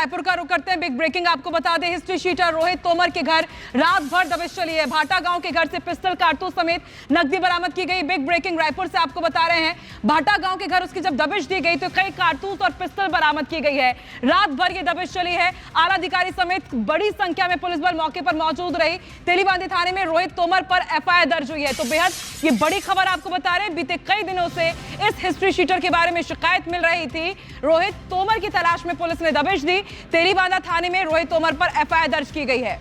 रायपुर का रुख करते हैं। बिग ब्रेकिंग आपको बता दें, हिस्ट्री शीटर रोहित तोमर के घर रात भर दबिश चली है। भाटा गांव के घर से पिस्टल, कारतूस समेत नकदी बरामद की गई। बिग ब्रेकिंग रायपुर से आपको बता रहे हैं, भाटा गांव के घर उसकी जब दबिश दी गई तो कई कारतूस और पिस्टल बरामद की गई है। रात भर ये दबिश चली है। आला अधिकारी समेत बड़ी संख्या में पुलिस बल मौके पर मौजूद रही। तेलीबांदी थाने में रोहित तोमर पर एफआईआर दर्ज हुई है। तो बेहद ये बड़ी खबर आपको बता रहे हैं, बीते कई दिनों से इस हिस्ट्री शीटर के बारे में शिकायत मिल रही थी। रोहित तोमर की तलाश में पुलिस ने दबिश दी। तेलीबांदा थाने में रोहित तोमर पर एफआईआर दर्ज की गई है।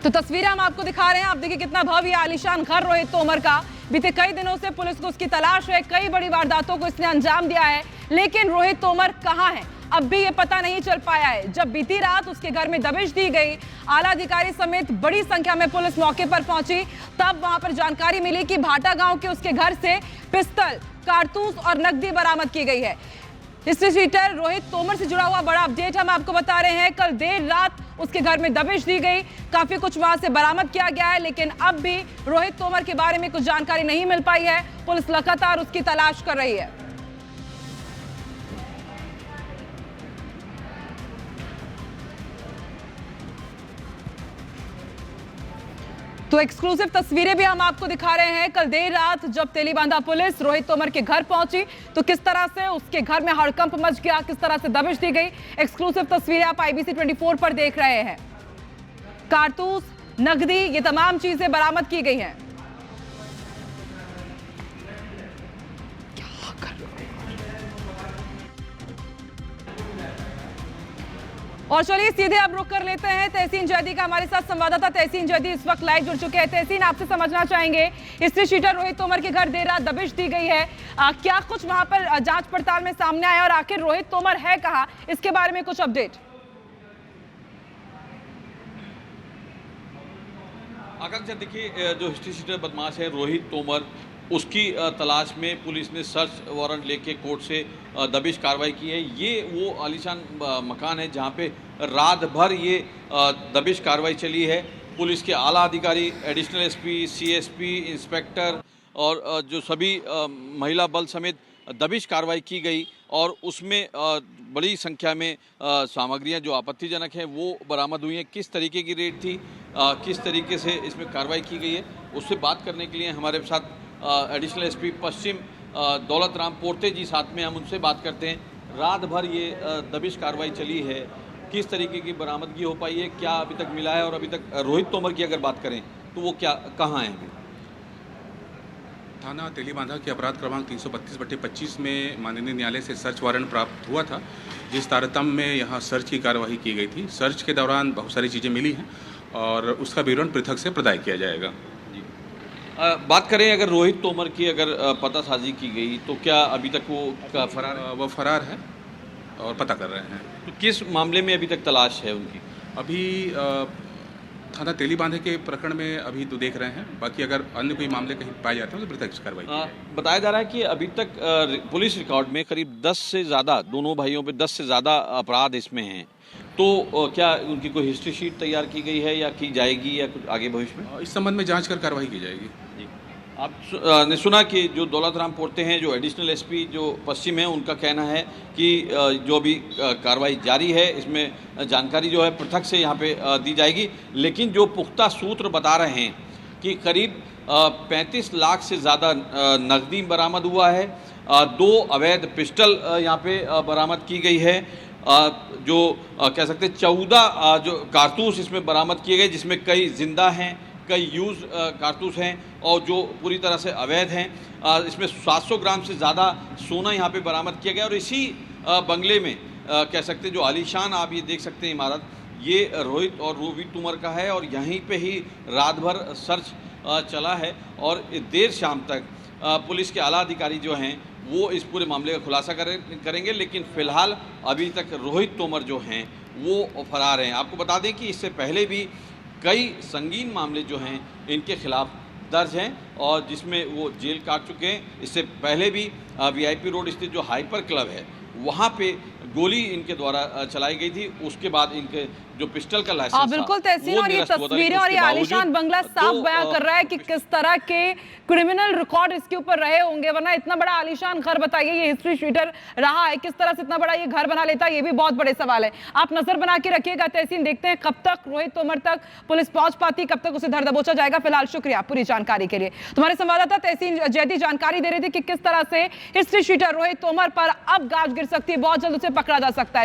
तो तस्वीरें हम आपको दिखा रहे हैं, आप देखिए कितना भव्य आलीशान घर रोहित तोमर का। बीते कई दिनों से पुलिस को उसकी तलाश है, कई बड़ी वारदातों को इसने अंजाम दिया है, लेकिन रोहित तोमर कहां है अब भी ये पता नहीं चल पाया है। जब बीती रात उसके घर में दबिश दी गई, आला अधिकारी समेत बड़ी संख्या में पुलिस मौके पर पहुंची, तब वहां पर जानकारी मिली कि भाटा गांव के उसके घर से पिस्टल, कारतूस और नकदी बरामद की गई है। हिस्ट्री शीटर रोहित तोमर से जुड़ा हुआ बड़ा अपडेट हम आपको बता रहे हैं। कल देर रात उसके घर में दबिश दी गई, काफी कुछ वहां से बरामद किया गया है, लेकिन अब भी रोहित तोमर के बारे में कुछ जानकारी नहीं मिल पाई है। पुलिस लगातार उसकी तलाश कर रही है। तो एक्सक्लूसिव तस्वीरें भी हम आपको दिखा रहे हैं। कल देर रात जब तेलीबांदा पुलिस रोहित तोमर के घर पहुंची तो किस तरह से उसके घर में हड़कंप मच गया, किस तरह से दबिश दी गई। एक्सक्लूसिव तस्वीरें आप IBC 24 पर देख रहे हैं। कारतूस, नकदी, ये तमाम चीजें बरामद की गई हैं। और चलिए सीधे अब रुक कर लेते हैं तहसीन जैदी का। हमारे साथ संवाददाता तहसीन जैदी इस वक्त लाइव जुड़ चुके हैं। तहसीन, आपसे समझना चाहेंगे, हिस्ट्री शीटर रोहित तोमर के घर देर रात दबिश दी गई है, क्या कुछ वहां पर जांच पड़ताल में सामने आया और आखिर रोहित तोमर है कहां, इसके बारे में कुछ अपडेट? आकांक्षा, देखिए जो हिस्ट्री शीटर बदमाश है रोहित तोमर, उसकी तलाश में पुलिस ने सर्च वारंट लेके कोर्ट से दबिश कार्रवाई की है। ये वो आलीशान मकान है जहाँ पे रात भर ये दबिश कार्रवाई चली है। पुलिस के आला अधिकारी, एडिशनल SP, CSP, इंस्पेक्टर और जो सभी महिला बल समेत दबिश कार्रवाई की गई और उसमें बड़ी संख्या में सामग्रियां जो आपत्तिजनक हैं वो बरामद हुई हैं। किस तरीके की रेड थी, किस तरीके से इसमें कार्रवाई की गई है, उससे बात करने के लिए हमारे साथ एडिशनल SP पश्चिम दौलत राम पोर्ते जी साथ में, हम उनसे बात करते हैं। रात भर ये दबिश कार्रवाई चली है, किस तरीके की बरामदगी हो पाई है, क्या अभी तक मिला है, और अभी तक रोहित तोमर की अगर बात करें तो वो क्या कहाँ है अभी? थाना तेलीबांधा के अपराध क्रमांक 332/25 में माननीय न्यायालय से सर्च वारंट प्राप्त हुआ था, जिस तारतम्य में यहाँ सर्च की कार्यवाही की गई थी। सर्च के दौरान बहुत सारी चीज़ें मिली हैं और उसका विवरण पृथक से प्रदाय किया जाएगा। बात करें अगर रोहित तोमर की अगर पतासाजी की गई तो क्या अभी तक वो फरार है? वो फरार है और पता कर रहे हैं। तो किस मामले में अभी तक तलाश है उनकी? अभी थाना तेलीबांधे के प्रकरण में अभी तो देख रहे हैं, बाकी अगर अन्य कोई मामले कहीं पाए जाते हैं तो पृथक कार्रवाई की जाएगी। बताया जा रहा है कि अभी तक पुलिस रिकॉर्ड में करीब 10 से ज़्यादा, दोनों भाइयों पे 10 से ज़्यादा अपराध इसमें हैं। तो क्या उनकी कोई हिस्ट्री शीट तैयार की गई है या की जाएगी या कुछ आगे भविष्य में? इस संबंध में जांच कर कार्रवाई की जाएगी। जी, आप ने सुना कि जो दौलत राम पोर्ते हैं, जो एडिशनल SP जो पश्चिम है, उनका कहना है कि जो अभी कार्रवाई जारी है इसमें जानकारी जो है पृथक से यहाँ पे दी जाएगी, लेकिन जो पुख्ता सूत्र बता रहे हैं कि करीब 35 लाख से ज़्यादा नकदी बरामद हुआ है, 2 अवैध पिस्टल यहाँ पे बरामद की गई है, जो कह सकते 14 जो कारतूस इसमें बरामद किए गए, जिसमें कई जिंदा हैं, कई यूज़ कारतूस हैं और जो पूरी तरह से अवैध हैं। इसमें 700 ग्राम से ज़्यादा सोना यहाँ पे बरामद किया गया और इसी बंगले में कह सकते जो आलीशान आप ये देख सकते हैं इमारत, ये रोहित और रोहित तोमर का है और यहीं पे ही रात भर सर्च चला है और देर शाम तक पुलिस के आला अधिकारी जो हैं वो इस पूरे मामले का खुलासा करेंगे, लेकिन फ़िलहाल अभी तक रोहित तोमर जो हैं वो फरार हैं। आपको बता दें कि इससे पहले भी कई संगीन मामले जो हैं इनके खिलाफ दर्ज हैं और जिसमें वो जेल काट चुके हैं। इससे पहले भी VIP रोड स्थित जो हाइपर क्लब है वहाँ पे गोली इनके द्वारा चलाई गई थी। उसके बाद इनके जो पिस्टल का लाइसेंस बिल्कुल तहसीन, और ये तस्वीरें और ये आलीशान बंगला साफ बयां कर रहा है कि किस तरह के क्रिमिनल रिकॉर्ड इसके ऊपर रहे होंगे, वरना इतना बड़ा आलीशान घर, बताइए ये हिस्ट्री शीटर रहा है, किस तरह से इतना बड़ा ये घर बना लेता है, ये भी बहुत बड़े सवाल है। आप नजर बना के रखिएगा तहसीन, देखते हैं कब तक रोहित तोमर तक पुलिस पहुंच पाती, कब तक उसे धर दबोचा जाएगा। फिलहाल शुक्रिया पूरी जानकारी के लिए। तुम्हारे संवाददाता तहसीन जैदी जानकारी दे रहे थे कि किस तरह से हिस्ट्री शीटर रोहित तोमर पर अब गाज गिर सकती है, बहुत जल्द उसे पकड़ा जा सकता है।